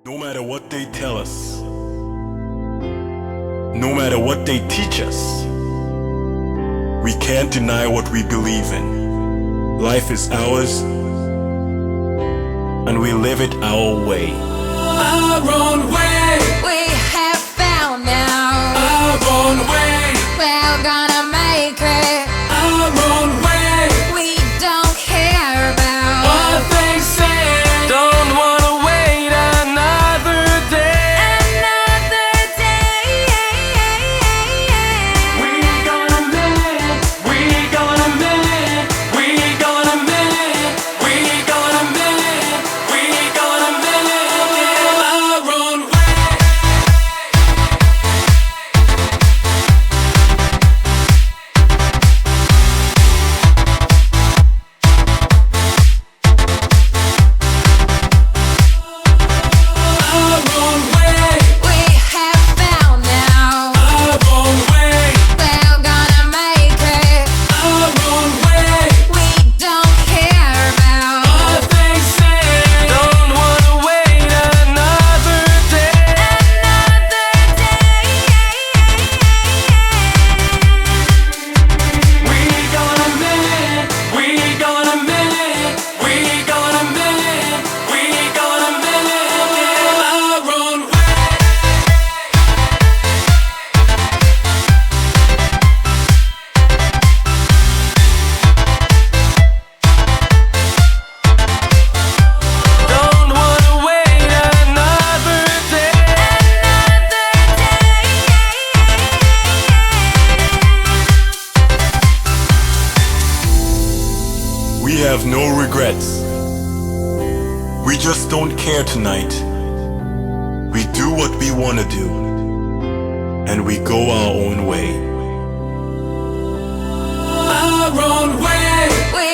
No matter what they tell us, no matter what they teach us, we can't deny what we believe in. Life is ours, and we live it our way. Our own way. We have found now. Our own way. We're gonna make it. Our own way. We don't care about What they say. Don't wanna wait another day. another day. We gonna make it. We gonna make it. We gonna make it. We gonna make it. We gonna make it. Our own way. Our own way. We have found now. Our own way. We're gonna make it. Our own way. We don't care about What they say. Don't wanna wait another day. another day. We gonna make it. We gonna make it. We gonna make it. We gonna make it. Our own way. Don't wanna wait another day. We have no regrets. We just don't care tonight. We do what we want to do, and we go our own way. Our own way. We